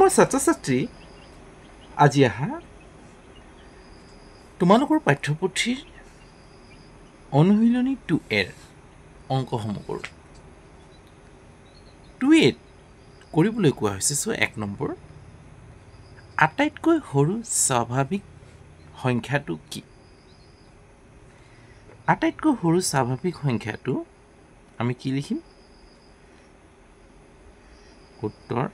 মৰমৰ ছাত্ৰ-ছাত্ৰী, আজি আহা তোমালোকৰ পাঠ্যপুথিৰ অনুশীলনী 2A অংকসমূহ কৰোঁ। 2A কৰিবলৈ কোৱা হৈছে। চ' 1 নম্বৰ, আটাইতকৈ সৰু স্বাভাৱিক সংখ্যাটো কি? আটাইতকৈ সৰু স্বাভাৱিক সংখ্যাটো আমি কি লিখিম? উত্তৰ।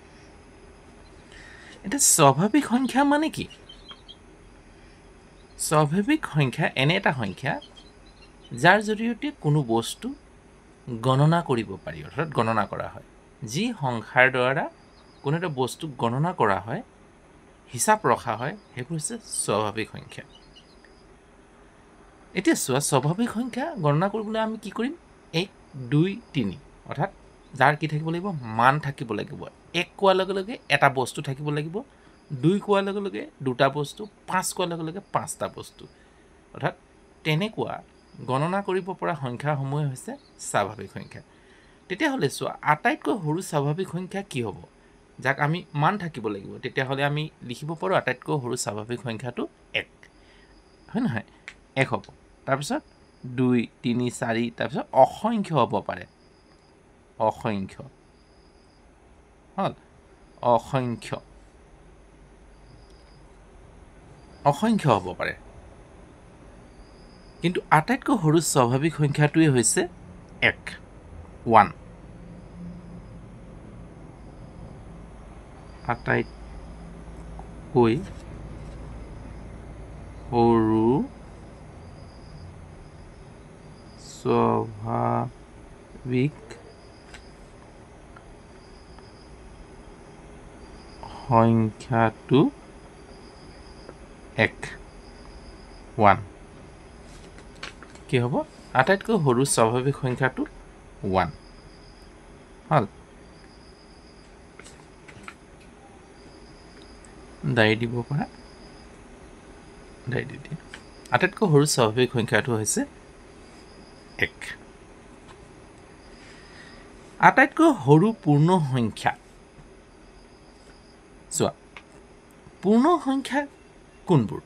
এটা স্বাভাৱিক সংখ্যা মানে কি? স্বাভাৱিক সংখ্যা এনে এটা সংখ্যা যাৰ জৰিয়তে কোনো বস্তু গণনা কৰিব পাৰি, অৰ্থাৎ গণনা কৰা হয়। যি সংখ্যাৰ দ্বাৰা কোনো এটা বস্তু গণনা কৰা হয়, হিচাপ ৰখা হয়, সেইবোৰ হৈছে স্বাভাৱিক সংখ্যা। এতিয়া চোৱা, স্বাভাৱিক সংখ্যা গণনা কৰিবলৈ আমি কি কৰিম? 1, 2, 3, অৰ্থাৎ যাৰ কি থাকিব লাগিব? মান থাকিব লাগিব। 1 কোৱাৰ লগে লগে এটা বস্তু থাকিব লাগিব, 2 কোৱাৰ লগে লগে দুটা বস্তু, 5 কোৱাৰ লগে লগে 5টা বস্তু। অৰ্থাৎ তেনেকুৱা গণনা কৰিব পৰা সংখ্যাসমূহ হৈছে স্বাভাৱিক সংখ্যা। তেতিয়াহ'লে চোৱা, আটাইতকৈ সৰু স্বাভাৱিক সংখ্যা কি হ'ব? যাক আমি মান থাকিব লাগিব। তেতিয়াহ'লে আমি লিখিব পাৰোঁ আটাইতকৈ সৰু স্বাভাৱিক সংখ্যাটো 1, হয় নহয়? 1 হ'ব। তাৰপিছত 2, 3, 4, তাৰপিছত অসংখ্য হ'ব পাৰে। অসংখ্য হ'ল, অসংখ্য হ'ব পাৰে। কিন্তু আটাইতকৈ সৰু স্বাভাৱিক সংখ্যাটোৱে হৈছে 1। আটাইতকৈ সৰু স্বাভাৱিক সংখ্যাটো 1। কি হ'ব? আটাইতকৈ সৰু স্বাভাৱিক সংখ্যাটো 1 হ'ল। ডায়েৰী দিব পৰা, ডায়েৰী দিয়ে। আটাইতকৈ সৰু স্বাভাৱিক সংখ্যাটো হৈছে 1। আটাইতকৈ সৰু পূৰ্ণ সংখ্যা। চোৱা, পূৰ্ণ সংখ্যা কোনবোৰ?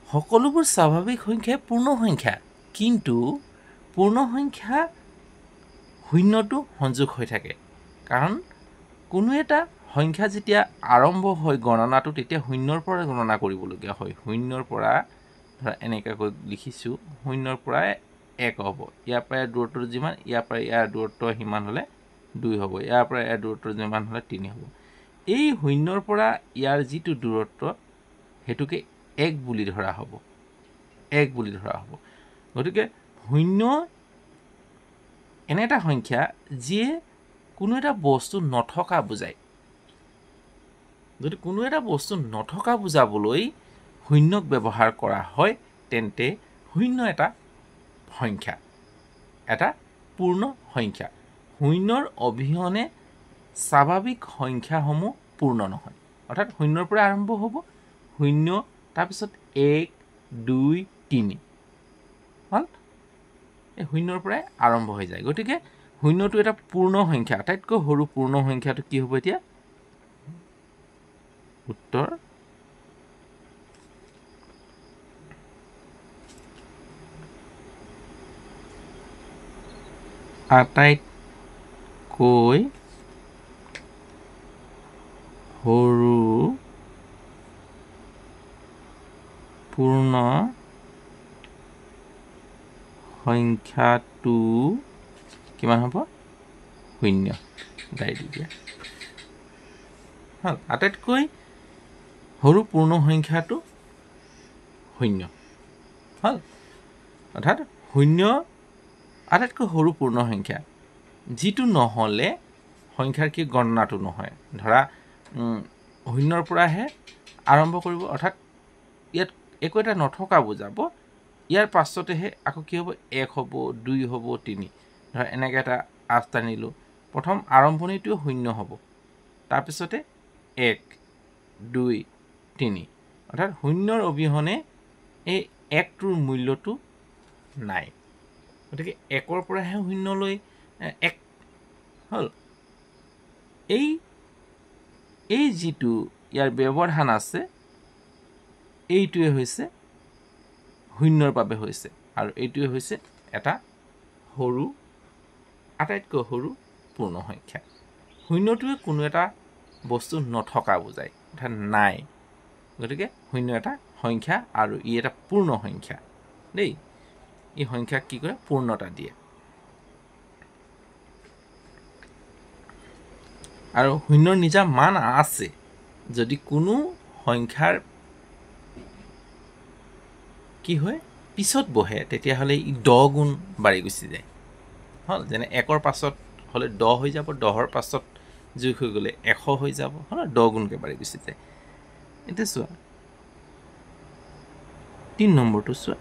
সকলোবোৰ স্বাভাৱিক সংখ্যাই পূৰ্ণ সংখ্যা, কিন্তু পূৰ্ণ সংখ্যা শূন্যটো সংযোগ হৈ থাকে। কাৰণ কোনো এটা সংখ্যা যেতিয়া আৰম্ভ হয় গণনাটো, তেতিয়া শূন্যৰ পৰা গণনা কৰিবলগীয়া হয়। শূন্যৰ পৰা, ধৰা এনেকৈ লিখিছোঁ, শূন্যৰ পৰা 1 হ'ব। ইয়াৰ পৰা ইয়াৰ দূৰত্ব যিমান, ইয়াৰ পৰা ইয়াৰ দূৰত্ব সিমান হ'লে 2 হ'ব। ইয়াৰ পৰা ইয়াৰ দূৰত্ব যিমান হ'লে 3 হ'ব। এই শূন্যৰ পৰা ইয়াৰ যিটো দূৰত্ব, সেইটোকে 1 বুলি ধৰা হ'ব। 1 বুলি ধৰা হ'ব। গতিকে শূন্য এনে এটা সংখ্যা যিয়ে কোনো এটা বস্তু নথকা বুজায়। যদি কোনো এটা বস্তু নথকা বুজাবলৈ শূন্যক ব্যৱহাৰ কৰা হয়, তেন্তে শূন্য এটা সংখ্যা, এটা পূৰ্ণ সংখ্যা। শূন্যৰ অবিহনে স্বাভাৱিক সংখ্যাসমূহ পূৰ্ণ নহয়। অৰ্থাৎ শূন্যৰ পৰা আৰম্ভ হ'ব, 0, তাৰপিছত 1, 2, 3 হ'ল। এই শূন্যৰ পৰাই আৰম্ভ হৈ যায়। গতিকে শূন্যটো এটা পূৰ্ণ সংখ্যা। আটাইতকৈ সৰু পূৰ্ণ সংখ্যাটো কি হ'ব এতিয়া? উত্তৰ আটাইতকৈ সৰু পূৰ্ণ সংখ্যাটো কিমান হ'ব? 0। ডায়েৰী দিয়া হ'ল। আটাইতকৈ সৰু পূৰ্ণ সংখ্যাটো 0 হ'ল। অৰ্থাৎ 0 আটাইতকৈ সৰু পূৰ্ণ সংখ্যা, যিটো নহ'লে সংখ্যাৰ কি গণনাটো নহয়। ধৰা 0ৰ পৰাহে আৰম্ভ কৰিব, অৰ্থাৎ ইয়াত একো এটা নথকা বুজাব। ইয়াৰ পাছতেহে আকৌ কি হ'ব? 1 হ'ব, 2 হ'ব, 3। ধৰা এনেকৈ এটা আঁচ টানিলোঁ। প্ৰথম আৰম্ভণিটোৱে 0 হ'ব, তাৰপিছতে 1, 2, 3। অৰ্থাৎ 0ৰ অবিহনে এই 1টোৰ মূল্যটো নাই। গতিকে 1ৰ পৰাহে 0লৈ 1 হ'ল। এই এই যিটো ইয়াৰ ব্যৱধান আছে এইটোৱে হৈছে শূন্যৰ বাবে হৈছে আৰু এইটোৱে হৈছে এটা সৰু আটাইতকৈ সৰু পূৰ্ণ সংখ্যা শূন্যটোৱে কোনো এটা বস্তু নথকা বুজায় অৰ্থাৎ নাই গতিকে শূন্য এটা সংখ্যা আৰু ই এটা পূৰ্ণ সংখ্যা দেই এই সংখ্যাক কি কৰে পূৰ্ণতা দিয়ে আৰু শূন্যৰ নিজা মান আছে যদি কোনো সংখ্যাৰ কি হয় পিছত বহে তেতিয়াহ'লে ই 10 গুণ বাঢ়ি গুচি যায় হ'ল যেনে 1ৰ পাছত হ'লে 10 হৈ যাব 10ৰ পাছত যোগ হৈ গ'লে 100 হৈ যাব হ'ল 10 গুণকৈ বাঢ়ি গুচি যায় এতিয়া চোৱা 3 নম্বৰটো চোৱা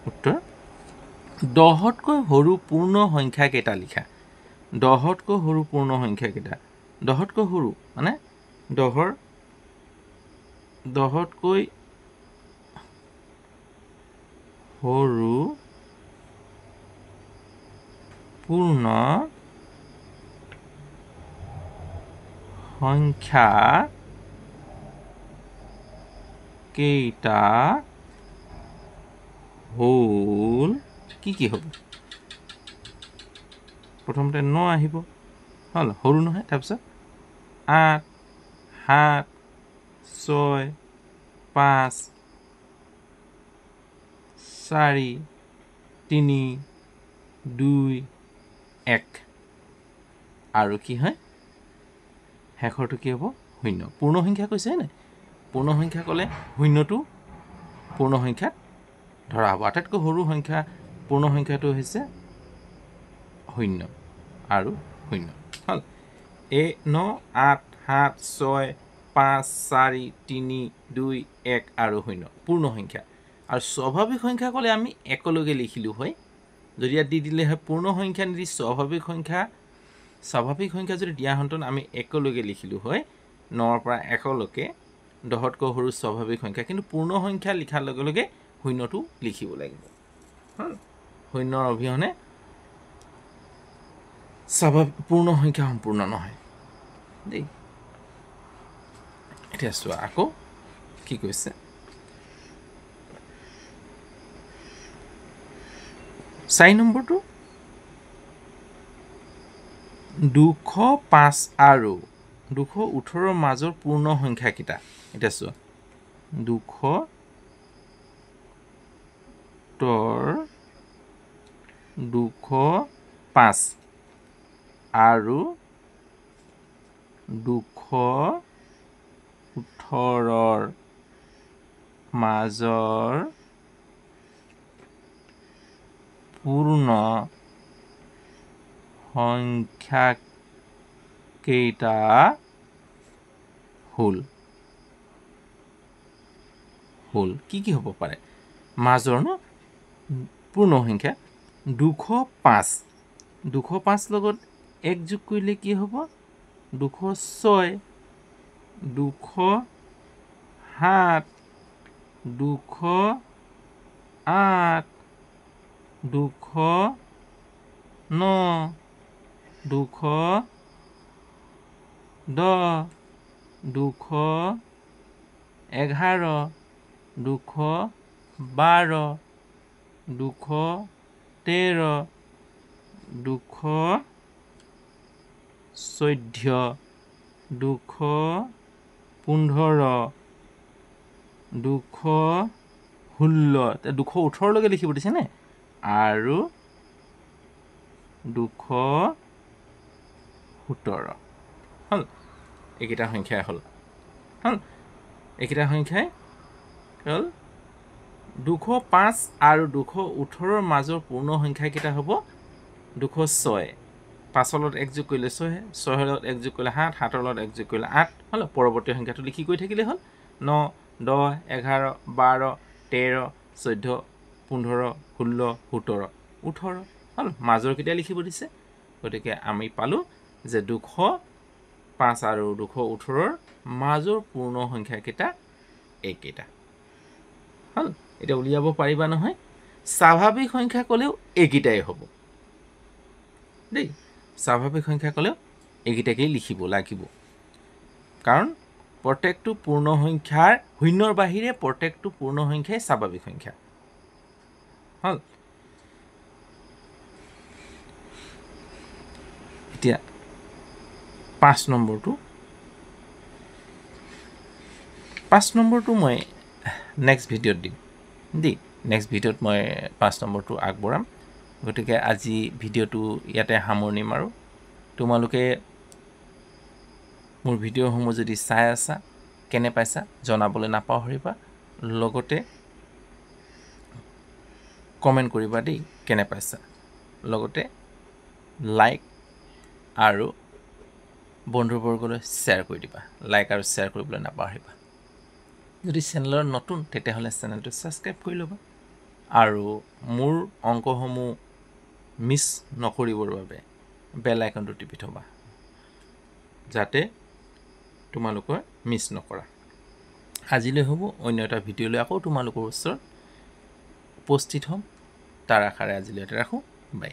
উত্তৰ 10তকৈ সৰু পূৰ্ণ সংখ্যা কেইটা লিখা 10তকৈ সৰু পূৰ্ণ সংখ্যা কেইটা 10তকৈ সৰু মানে 10তকৈ সৰু পূৰ্ণ সংখ্যা কেইটা হ'ল কি হ'ব প্ৰথমতে 9 আহিব হ'ল সৰু নহয় তাৰপিছত 8 7 6 5 4 3 2 1 আৰু কি হয় শেষৰটো কি হ'ব শূন্য পূৰ্ণ সংখ্যা কৈছে নে পূৰ্ণ সংখ্যা ক'লে শূন্যটো পূৰ্ণ সংখ্যাত ধৰা হ'ব আটাইতকৈ সৰু সংখ্যা পূৰ্ণ সংখ্যাটো হৈছে শূন্য আৰু শূন্য হ'ল 9 8 7 6 5 4 3 2 1 আৰু শূন্য পূৰ্ণ সংখ্যা আৰু স্বাভাৱিক সংখ্যা ক'লে আমি একলৈকে লিখিলোঁ হয় যদি ইয়াত দি দিলে হয় পূৰ্ণ সংখ্যা নিদি স্বাভাৱিক সংখ্যা যদি দিয়া হন্তন আমি একলৈকে লিখিলোঁ হয় 9ৰ পৰা 1লৈকে 10তকৈ সৰু স্বাভাৱিক সংখ্যা কিন্তু পূৰ্ণ সংখ্যা লিখাৰ লগে লগে শূন্যটো লিখিব লাগিব শূন্যৰ অবিহনে স্বাভাৱিক পূৰ্ণ সংখ্যা সম্পূৰ্ণ নহয় দেই এতিয়া চোৱা আকৌ কি কৈছে 4 নম্বৰটো 205 আৰু 218ৰ মাজৰ পূৰ্ণ সংখ্যা কেইটা এতিয়া চোৱা 205 আৰু 218ৰ মাজৰ পূৰ্ণ সংখ্যা কেইটা হ'ল কি হ'ব পাৰে মাজৰ ন পূৰ্ণ সংখ্যা 205 লগত 1 যোগ কৰিলে কি হ'ব 206 207 208 209 210 211 212 213 214 215 216 218লৈকে লিখিব দিছেনে আৰু 217 হ'ল এইকেইটা সংখ্যাই হ'ল এইকেইটা সংখ্যাই হ'ল 205 আৰু 218ৰ মাজৰ পূৰ্ণ সংখ্যা কেইটা হ'ব 206 5ৰ লগত 1 যোগ কৰিলে 6 6ৰ লগত 1 যোগ কৰিলে 7 7ৰ লগত 1 যোগ কৰিলে 8 হ'ল পৰৱৰ্তী সংখ্যাটো লিখি গৈ থাকিলে হ'ল 9 10 11 12 13 14 15 16 17 18 হ'ল মাজৰ কেইটা লিখিব দিছে গতিকে আমি পালোঁ যে 205 আৰু 218ৰ মাজৰ পূৰ্ণ সংখ্যা কেইটা এইকেইটা হ'ল এটা উলিয়াব পাৰিবা নহয় স্বাভাৱিক সংখ্যা ক'লেও এইকেইটাই হ'ব দেই স্বাভাৱিক সংখ্যা ক'লেও এইকেইটাকেই লিখিব লাগিব কাৰণ প্ৰত্যেকটো পূৰ্ণ সংখ্যাৰ শূন্যৰ বাহিৰে প্ৰত্যেকটো পূৰ্ণ সংখ্যাই স্বাভাৱিক সংখ্যা হল এতিয়া 5 নম্বৰটো মই নেক্সট ভিডিঅ'ত দিম দেই নেক্সট ভিডিঅ'ত মই 5 নম্বৰটো আগবঢ়াম গতিকে আজি ভিডিঅ'টো ইয়াতে সামৰণি মাৰো তোমালোকে মোৰ ভিডিঅ'সমূহ যদি চাই আছা কেনে পাইছা জনাবলৈ নাপাহৰিবা লগতে কমেন্ট কৰিবা দেই কেনে পাইছা লগতে লাইক আৰু বন্ধুবৰ্গলৈ শ্বেয়াৰ কৰি দিবা লাইক আৰু শ্বেয়াৰ কৰিবলৈ নাপাহৰিবা যদি চেনেলৰ নতুন তেতিয়াহ'লে চেনেলটো ছাবস্ক্ৰাইব কৰি ল'বা আৰু মোৰ অংকসমূহ মিছ নকৰিবৰ বাবে বেল আইকনটো টিপি থবা যাতে তোমালোকৰ মিছ নকৰা আজিলৈ হ'ব অন্য এটা ভিডিঅ'লৈ আকৌ তোমালোকৰ ওচৰত উপস্থিত হ'ম তাৰ আশাৰে আজিলৈ ৰাখোঁ বাই